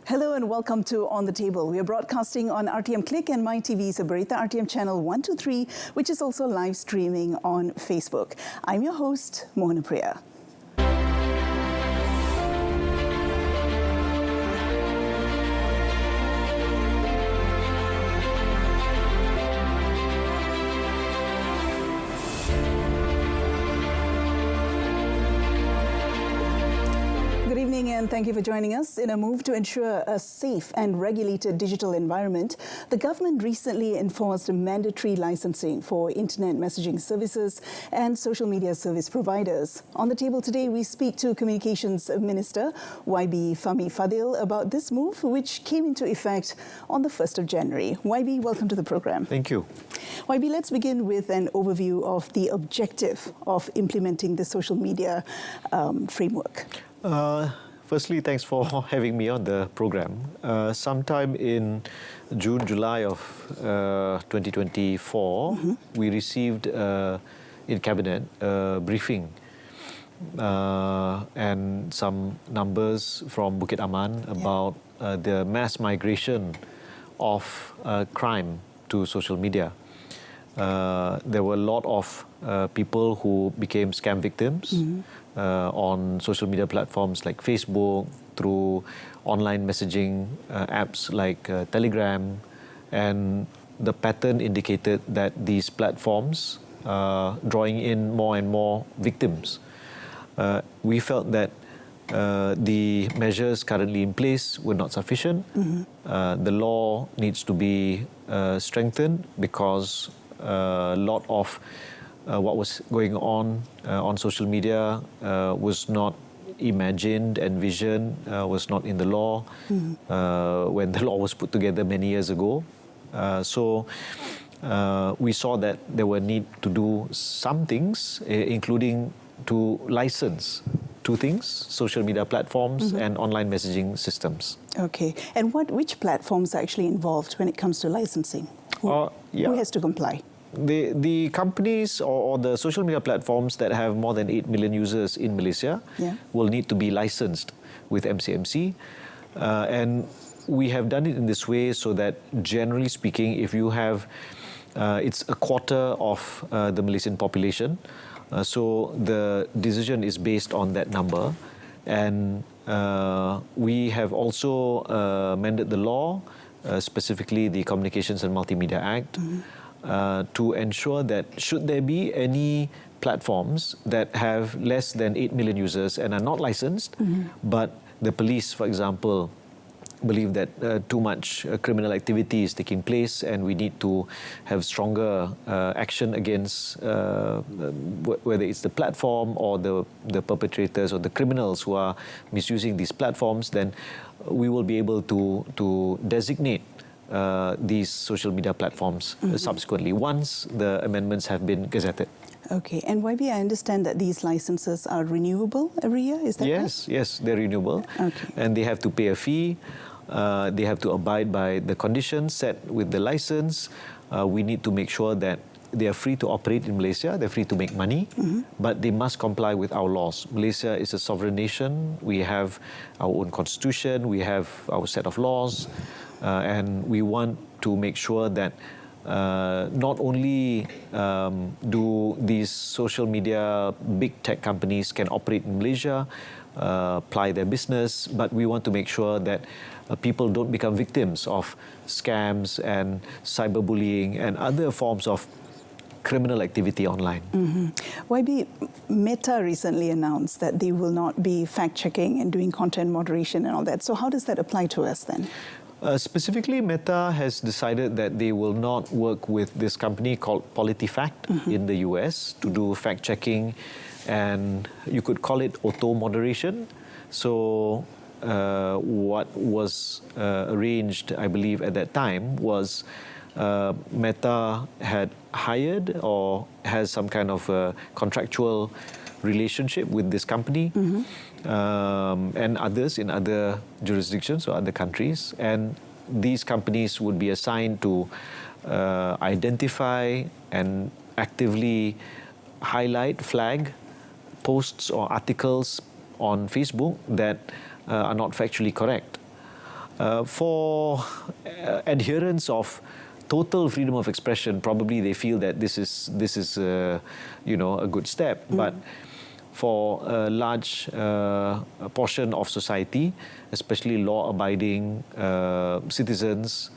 Hello and welcome to On the Table. We are broadcasting on RTM Click and MyTV's Berita RTM channel 123, which is also live streaming on Facebook. I'm your host, Mohana Priya. Good evening and thank you for joining us. In a move to ensure a safe and regulated digital environment, the government recently enforced mandatory licensing for internet messaging services and social media service providers. On the table today, we speak to Communications Minister YB Fahmi Fadil about this move, which came into effect on the 1st of January. YB, welcome to the program. Thank you. YB, let's begin with an overview of the objective of implementing the social media framework. Firstly, thanks for having me on the program. Sometime in June, July of 2024, we received in Cabinet a briefing and some numbers from Bukit Aman about the mass migration of crime to social media. There were a lot of people who became scam victims on social media platforms like Facebook, through online messaging apps like Telegram, and the pattern indicated that these platforms are drawing in more and more victims. We felt that the measures currently in place were not sufficient. The law needs to be strengthened because a lot of what was going on social media was not imagined, envisioned, was not in the law when the law was put together many years ago. So we saw that there were need to do some things, including to license two things: social media platforms and online messaging systems. Okay, and which platforms are actually involved when it comes to licensing? Who has to comply? The companies or the social media platforms that have more than 8 million users in Malaysia will need to be licensed with MCMC. And we have done it in this way so that, generally speaking, if you have, it's a quarter of the Malaysian population. So the decision is based on that number. And we have also amended the law, specifically the Communications and Multimedia Act, to ensure that should there be any platforms that have less than 8 million users and are not licensed, but the police, for example, believe that too much criminal activity is taking place and we need to have stronger action against whether it's the platform or the perpetrators or the criminals who are misusing these platforms, then we will be able to designate these social media platforms subsequently once the amendments have been gazetted. Okay, and YB, I understand that these licenses are renewable every year, is that right? Yes, they're renewable. Okay. And they have to pay a fee. They have to abide by the conditions set with the license. We need to make sure that they are free to operate in Malaysia, they're free to make money, but they must comply with our laws. Malaysia is a sovereign nation. We have our own constitution, we have our set of laws, and we want to make sure that not only do these social media big tech companies can operate in Malaysia, apply their business, but we want to make sure that people don't become victims of scams and cyberbullying and other forms of criminal activity online. YB, Meta recently announced that they will not be fact-checking and doing content moderation and all that. So how does that apply to us then? Specifically, Meta has decided that they will not work with this company called PolitiFact in the US to do fact-checking, and you could call it auto-moderation. So what was arranged, I believe, at that time was Meta had hired or has some kind of contractual relationship with this company and others in other jurisdictions or other countries, and these companies would be assigned to identify and actively highlight, flag posts or articles on Facebook that are not factually correct. For adherents of total freedom of expression, probably they feel that this is you know, a good step. But for a large portion of society, especially law-abiding citizens,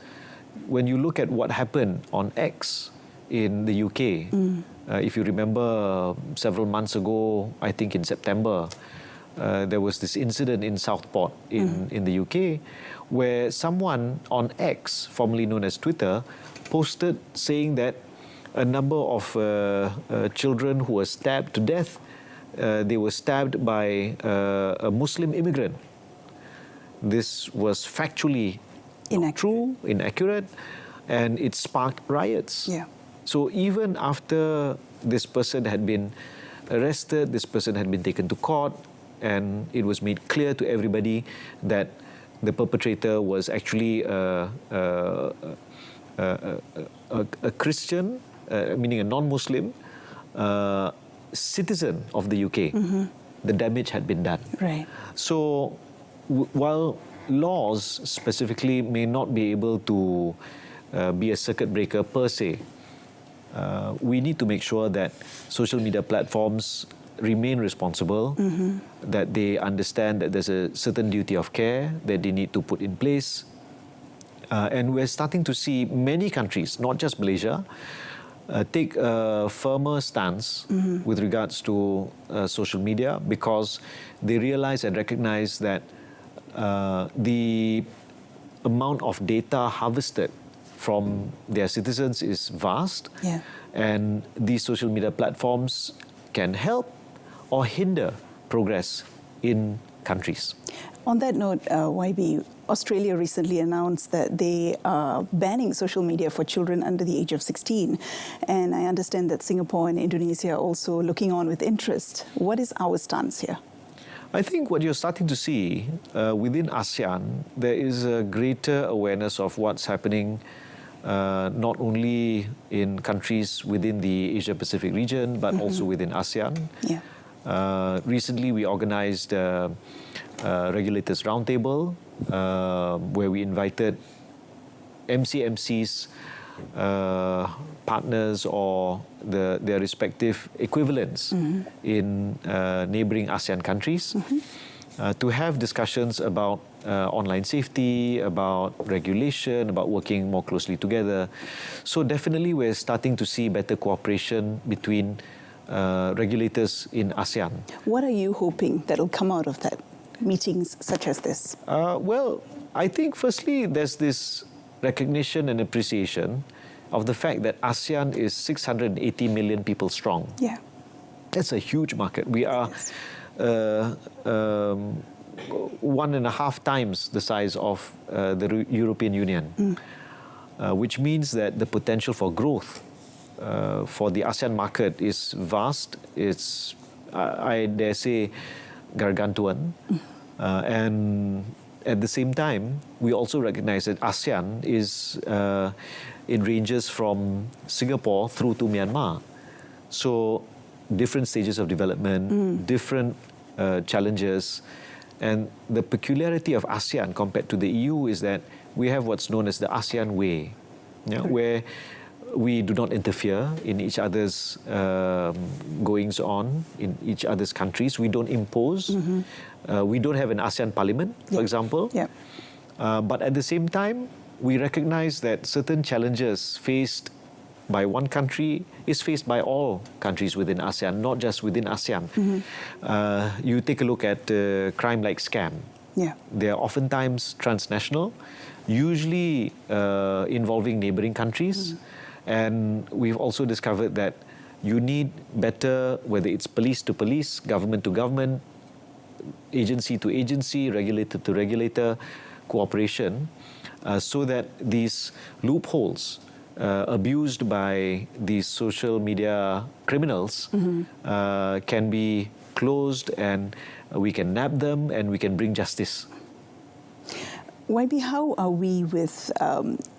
when you look at what happened on X in the UK, if you remember several months ago, I think in September, there was this incident in Southport in the UK where someone on X, formerly known as Twitter, posted saying that a number of children who were stabbed to death, they were stabbed by a Muslim immigrant. This was factually not true, inaccurate, and it sparked riots. Yeah. So even after this person had been arrested, this person had been taken to court, and it was made clear to everybody that the perpetrator was actually a Christian, meaning a non-Muslim citizen of the UK. The damage had been done. Right. So while laws specifically may not be able to be a circuit breaker per se, we need to make sure that social media platforms remain responsible, that they understand that there's a certain duty of care that they need to put in place. And we're starting to see many countries, not just Malaysia, take a firmer stance with regards to social media, because they realize and recognize that the amount of data harvested from their citizens is vast, and these social media platforms can help or hinder progress in countries. On that note, YB, Australia recently announced that they are banning social media for children under the age of 16. And I understand that Singapore and Indonesia are also looking on with interest. What is our stance here? I think what you're starting to see within ASEAN, there is a greater awareness of what's happening not only in countries within the Asia-Pacific region, but also within ASEAN. Yeah. Recently, we organized a Regulators Roundtable where we invited MCMCs, partners or their respective equivalents in neighboring ASEAN countries to have discussions about online safety, about regulation, about working more closely together. So definitely we're starting to see better cooperation between regulators in ASEAN. What are you hoping that will come out of that, meetings such as this? Well, I think firstly there's this recognition and appreciation of the fact that ASEAN is 680 million people strong. Yeah. That's a huge market. We are 1.5 times the size of the European Union, which means that the potential for growth for the ASEAN market is vast. It's, I dare say, gargantuan. And at the same time, we also recognize that ASEAN is in ranges from Singapore through to Myanmar. So different stages of development, different challenges. And the peculiarity of ASEAN compared to the EU is that we have what's known as the ASEAN Way, where we do not interfere in each other's goings on, in each other's countries. We don't impose. We don't have an ASEAN parliament, for example. But at the same time, we recognize that certain challenges faced by one country is faced by all countries within ASEAN, not just within ASEAN. You take a look at crime like scam. They are oftentimes transnational, usually involving neighboring countries. And we've also discovered that you need better, whether it's police to police, government to government, agency to agency, regulator to regulator, cooperation, so that these loopholes abused by these social media criminals can be closed, and we can nab them and we can bring justice. YB, how are we with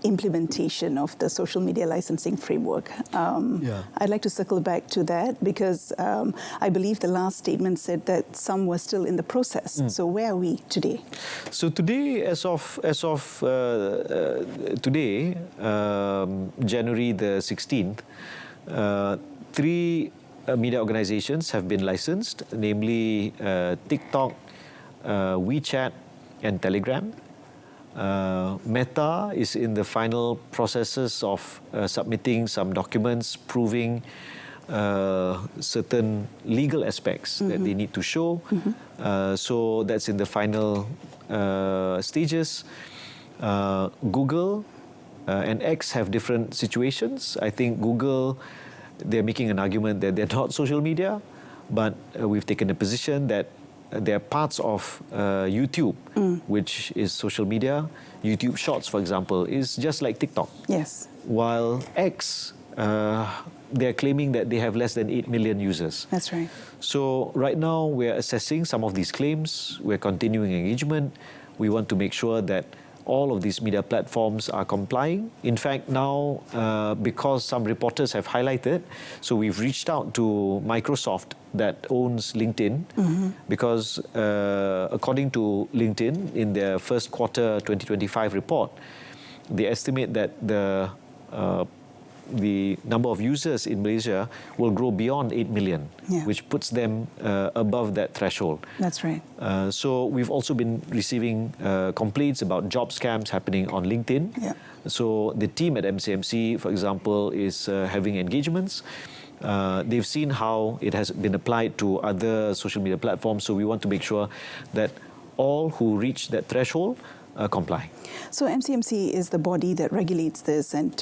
implementation of the social media licensing framework? I'd like to circle back to that because I believe the last statement said that some were still in the process. So where are we today? So today, as of today, January the 16th, three media organizations have been licensed, namely TikTok, WeChat, and Telegram. Meta is in the final processes of submitting some documents proving certain legal aspects that they need to show. So that's in the final stages. Google and X have different situations. I think Google, they're making an argument that they're not social media, but we've taken a position that there are parts of YouTube, which is social media. YouTube Shorts, for example, is just like TikTok. Yes. While X, they're claiming that they have less than 8 million users. That's right. So right now, we're assessing some of these claims. We're continuing engagement. We want to make sure that all of these media platforms are complying. In fact, now, because some reporters have highlighted, so we've reached out to Microsoft that owns LinkedIn, because according to LinkedIn, in their first quarter 2025 report, they estimate that the number of users in Malaysia will grow beyond 8 million, which puts them above that threshold. That's right. So we've also been receiving complaints about job scams happening on LinkedIn. So the team at MCMC, for example, is having engagements. They've seen how it has been applied to other social media platforms. So we want to make sure that all who reach that threshold comply. So MCMC is the body that regulates this and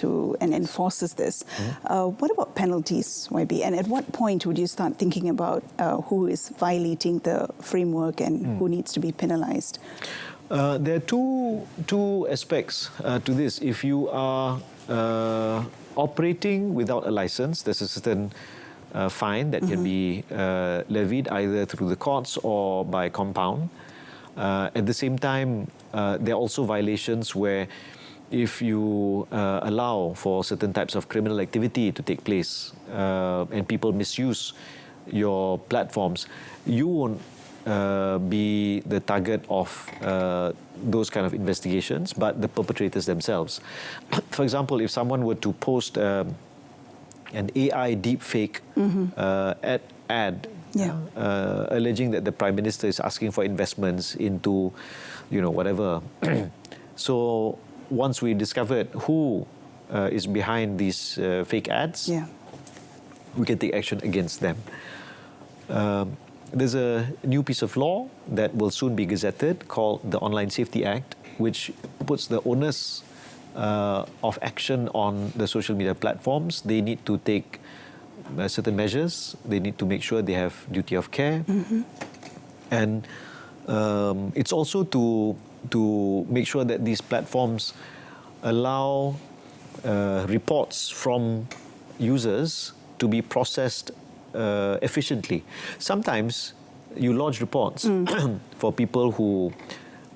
enforces this. What about penalties, YB? And at what point would you start thinking about who is violating the framework and who needs to be penalized? There are two aspects to this. If you are operating without a license, there's a certain fine that can be levied either through the courts or by compound. At the same time, there are also violations where if you allow for certain types of criminal activity to take place and people misuse your platforms, you won't be the target of those kind of investigations, but the perpetrators themselves. For example, if someone were to post an AI deepfake ad alleging that the Prime Minister is asking for investments into, whatever. So once we discovered who is behind these fake ads, we can take action against them. There's a new piece of law that will soon be gazetted called the Online Safety Act, which puts the onus of action on the social media platforms. They need to take certain measures. They need to make sure they have duty of care. And it's also to make sure that these platforms allow reports from users to be processed efficiently. Sometimes you lodge reports for people who,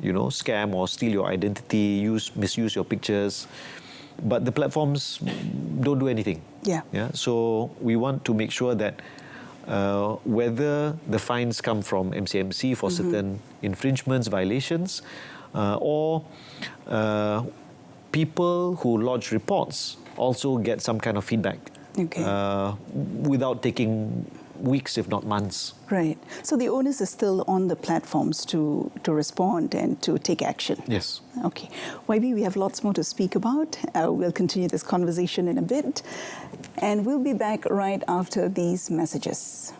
scam or steal your identity, misuse your pictures, but the platforms don't do anything. So we want to make sure that whether the fines come from MCMC for certain infringements, violations, or people who lodge reports also get some kind of feedback without taking weeks, if not months. Right. So the onus is still on the platforms to respond and to take action. Yes. Okay. YB, we have lots more to speak about. We'll continue this conversation in a bit. And we'll be back right after these messages.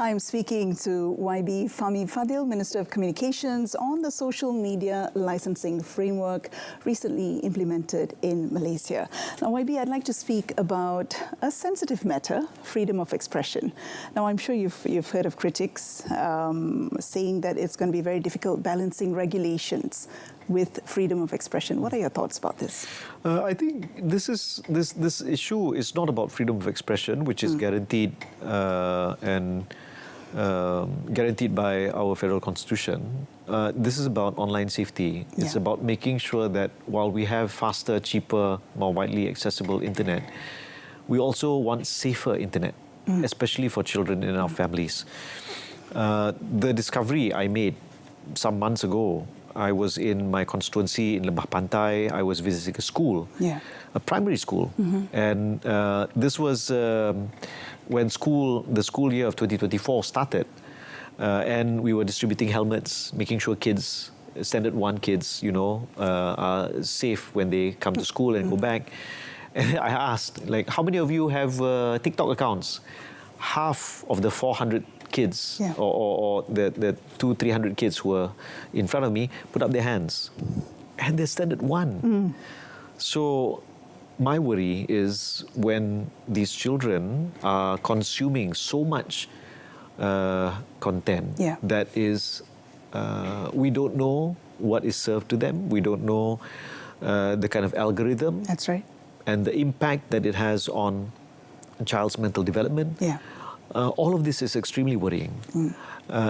I'm speaking to YB Fahmi Fadil, Minister of Communications, on the social media licensing framework recently implemented in Malaysia. Now, YB, I'd like to speak about a sensitive matter, freedom of expression. Now, I'm sure you've heard of critics saying that it's going to be very difficult balancing regulations with freedom of expression. What are your thoughts about this? I think this issue is not about freedom of expression, which is guaranteed guaranteed by our federal constitution. This is about online safety. It's about making sure that while we have faster, cheaper, more widely accessible internet, we also want safer internet, especially for children in our families. The discovery I made some months ago, I was in my constituency in Lembah Pantai. I was visiting a school, a primary school. And this was when the school year of 2024 started. And we were distributing helmets, making sure kids, standard 1 kids, are safe when they come to school and go back. And I asked, like, how many of you have TikTok accounts? Half of the 400 kids or the 200-300 kids who were in front of me put up their hands, and they're standard 1. So my worry is when these children are consuming so much content that is, we don't know what is served to them, we don't know the kind of algorithm. That's right. And the impact that it has on a child's mental development. All of this is extremely worrying.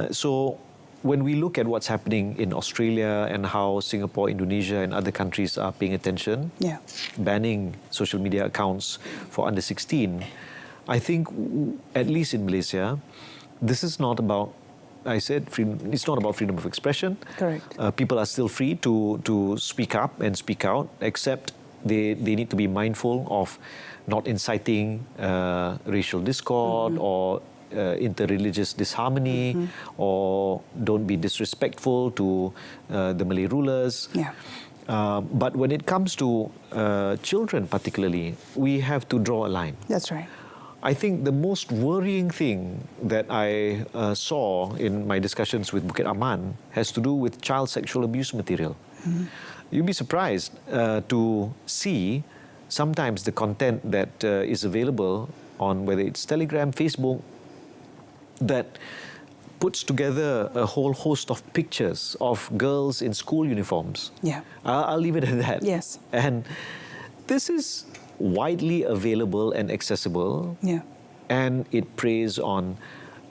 So when we look at what's happening in Australia and how Singapore, Indonesia and other countries are paying attention, banning social media accounts for under 16, I think, at least in Malaysia, this is not about, I said, it's not about freedom of expression. Correct. People are still free to speak up and speak out, except they need to be mindful of not inciting racial discord or interreligious disharmony, or don't be disrespectful to the Malay rulers. But when it comes to children particularly, we have to draw a line. That's right. I think the most worrying thing that I saw in my discussions with Bukit Aman has to do with child sexual abuse material. You'd be surprised to see sometimes the content that is available on whether it's Telegram, Facebook, that puts together a whole host of pictures of girls in school uniforms. I'll leave it at that. Yes. And this is widely available and accessible. And it preys on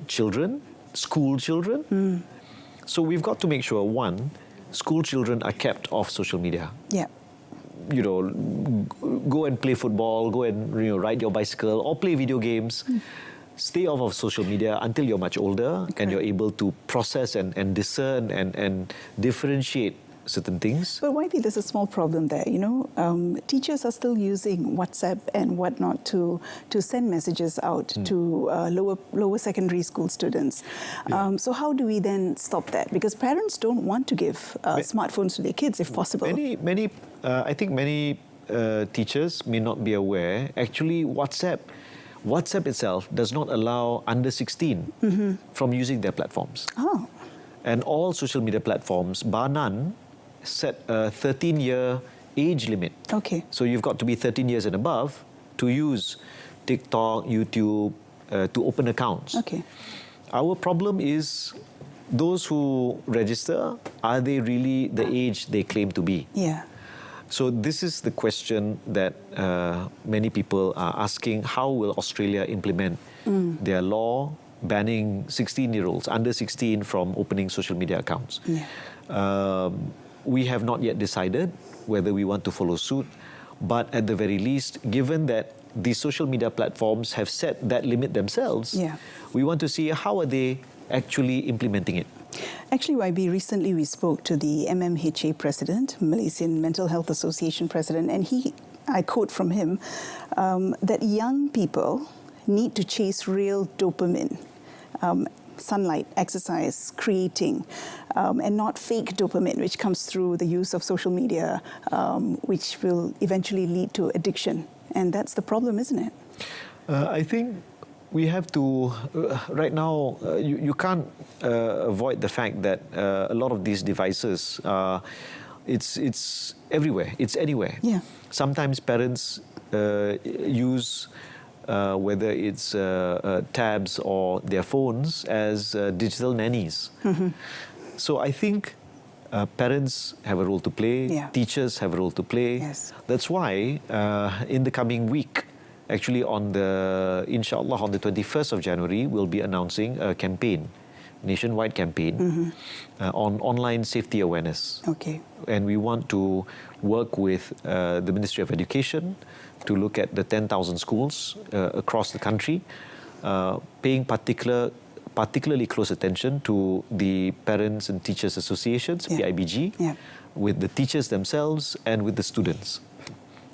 children, school children. So we've got to make sure, one, school children are kept off social media. Go and play football, go and ride your bicycle or play video games. Stay off of social media until you're much older and you're able to process and discern and differentiate certain things. But YB, there's a small problem there. Teachers are still using WhatsApp and whatnot to send messages out to lower secondary school students. So how do we then stop that? Because parents don't want to give smartphones to their kids if possible. I think many teachers may not be aware. Actually, WhatsApp itself does not allow under 16 from using their platforms. And all social media platforms, bar none, set a 13-year age limit. So you've got to be 13 years and above to use TikTok, YouTube, to open accounts. Our problem is those who register, are they really the age they claim to be? So this is the question that many people are asking. How will Australia implement their law banning 16-year-olds, under 16, from opening social media accounts? We have not yet decided whether we want to follow suit, but at the very least, given that these social media platforms have set that limit themselves, we want to see how are they actually implementing it. Actually, YB, recently we spoke to the MMHA president, Malaysian Mental Health Association president, and I quote from him, that young people need to chase real dopamine, sunlight, exercise, creating, and not fake dopamine, which comes through the use of social media, which will eventually lead to addiction. And that's the problem, isn't it? I think we have to, right now, you can't avoid the fact that a lot of these devices, it's everywhere, it's anywhere. Yeah. Sometimes parents use whether it's tabs or their phones as digital nannies. So I think parents have a role to play, Yeah. teachers have a role to play. Yes. That's why in the coming week, actually inshallah on the 21st of January, we'll be announcing a campaign, nationwide campaign on online safety awareness. Okay. And we want to work with the Ministry of Education to look at the 10,000 schools across the country, paying particularly close attention to the Parents and Teachers Associations, Yeah. PIBG, Yeah. with the teachers themselves and with the students.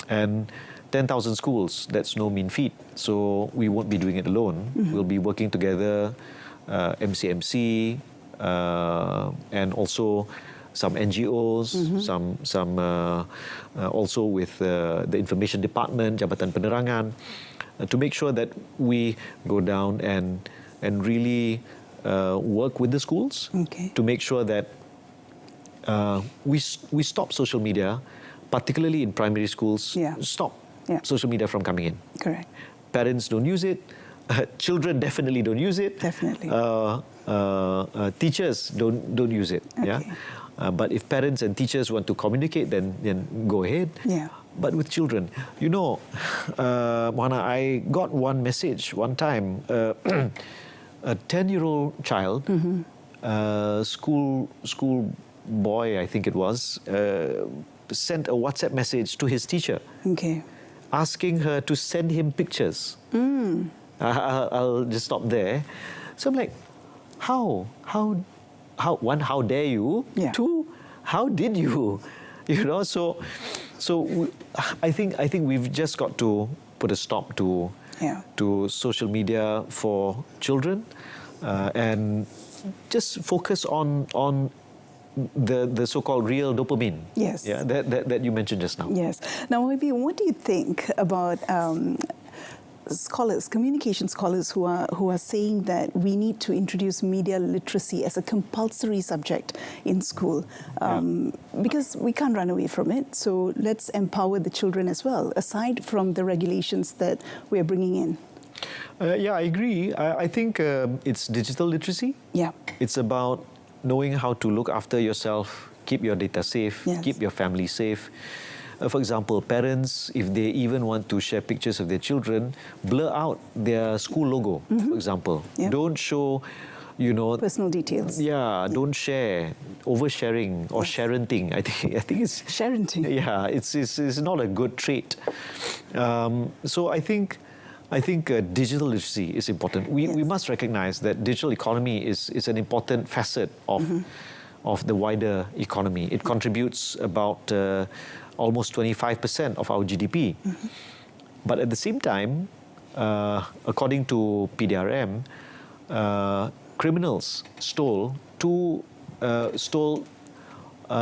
And 10,000 schools, that's no mean feat. So we won't be doing it alone. We'll be working together, MCMC, and also some NGOs, some also with the Information Department, Jabatan Penerangan, to make sure that we go down and really work with the schools to make sure that we stop social media, particularly in primary schools. Yeah. Stop Yeah. social media from coming in. Correct. Parents don't use it. Children definitely don't use it. Definitely. Teachers don't use it. Okay. Yeah. But if parents and teachers want to communicate, then go ahead. Yeah. But with children, Mohana, I got one message one time. A 10-year-old child, school boy, I think it was, sent a WhatsApp message to his teacher, Okay. asking her to send him pictures. I'll just stop there. So I'm like, how dare you? Yeah. Two, how did you? So I think we've just got to put a stop to social media for children, and just focus on the so-called real dopamine. Yes. Yeah, that you mentioned just now. Yes. Now, maybe what do you think about scholars, communication scholars who are saying that we need to introduce media literacy as a compulsory subject in school, because we can't run away from it. So let's empower the children as well, aside from the regulations that we're bringing in. Yeah, I agree. I think it's digital literacy. Yeah. It's about knowing how to look after yourself, keep your data safe, Yes. keep your family safe. For example, parents, if they even want to share pictures of their children, blur out their school logo, for example. Yeah. Don't show, Personal details. Yeah, don't share, oversharing or sharenting. I think it's Sharenting. Yeah, it's not a good trait. So I think digital literacy is important. We must recognize that digital economy is an important facet of the wider economy. It contributes about almost 25% of our GDP. But at the same time, according to PDRM, criminals stole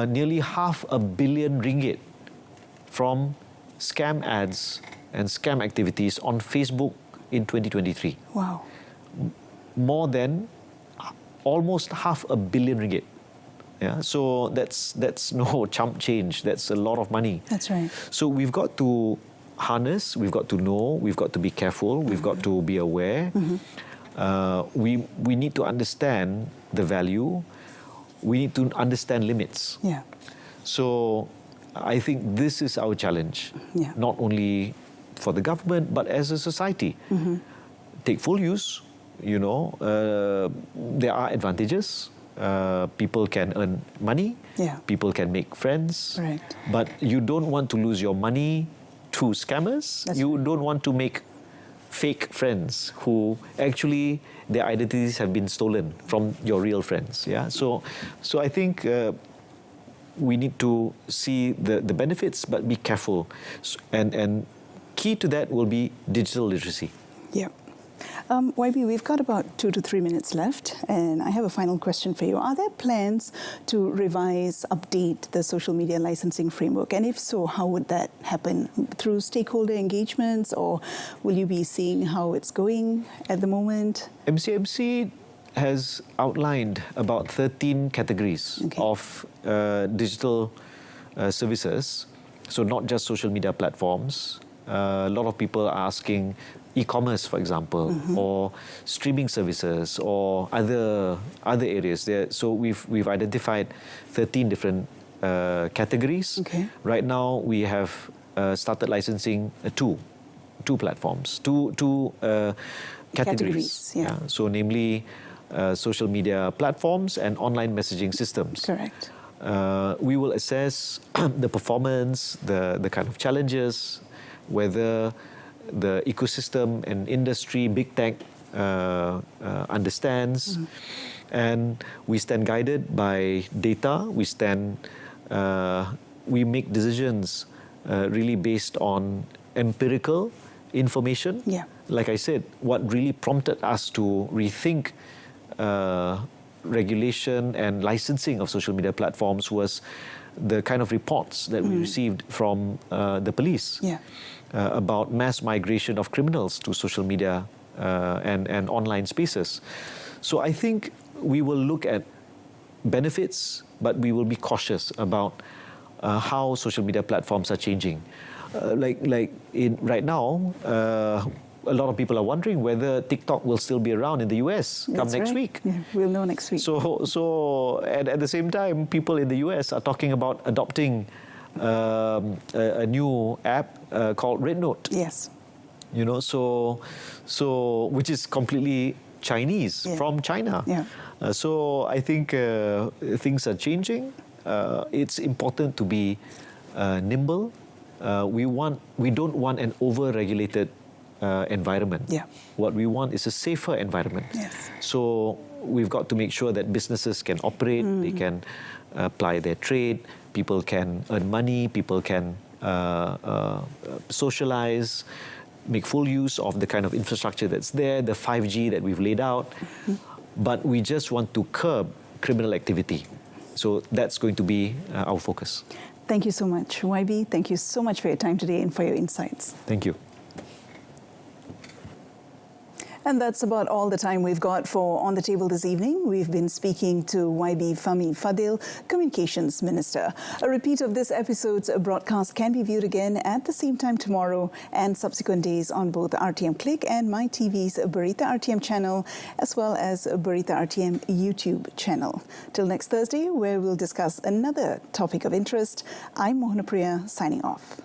nearly R500 million from scam ads and scam activities on Facebook in 2023. Wow. More than almost R500 million. Yeah, so that's no chump change. That's a lot of money. That's right. So we've got to harness, we've got to know, we've got to be careful, we've got to be aware. We need to understand the value. We need to understand limits. Yeah. So I think this is our challenge, not only for the government, but as a society. Take full use, there are advantages. People can earn money, people can make friends, Right. but you don't want to lose your money to scammers. You don't want to make fake friends who actually their identities have been stolen from your real friends. Yeah, so I think we need to see the benefits, but be careful, and key to that will be digital literacy. Yeah. YB, we've got about 2 to 3 minutes left, and I have a final question for you. Are there plans to revise, update the social media licensing framework? And if so, how would that happen? Through stakeholder engagements, or will you be seeing how it's going at the moment? MCMC has outlined about 13 categories of digital services, so not just social media platforms. A lot of people are asking e-commerce, for example, or streaming services, or other areas. So we've identified 13 different categories. Right now, we have started licensing two platforms, two categories. So namely, social media platforms and online messaging systems. Correct. We will assess the performance, the kind of challenges, whether the ecosystem and industry, big tech, understands. And we stand guided by data. We make decisions really based on empirical information. Like I said, what really prompted us to rethink regulation and licensing of social media platforms was the kind of reports that we received from the police about mass migration of criminals to social media and online spaces. So I think we will look at benefits, but we will be cautious about how social media platforms are changing. Right now, a lot of people are wondering whether TikTok will still be around in the US come next week. We'll know next week. So at the same time, people in the US are talking about adopting a new app called Red Note. You know, so which is completely Chinese from China. So I think things are changing. It's important to be nimble. We don't want an over-regulated environment. What we want is a safer environment. So we've got to make sure that businesses can operate, they can apply their trade, people can earn money, people can socialize, make full use of the kind of infrastructure that's there, the 5G that we've laid out. But we just want to curb criminal activity. So that's going to be our focus. Thank you so much. YB, thank you so much for your time today and for your insights. Thank you. And that's about all the time we've got for On the Table this evening. We've been speaking to YB Fahmi Fadil, Communications Minister. A repeat of this episode's broadcast can be viewed again at the same time tomorrow and subsequent days on both RTM Click and MyTV's Berita RTM channel, as well as Berita RTM YouTube channel. Till next Thursday, where we'll discuss another topic of interest, I'm Mohanapriya signing off.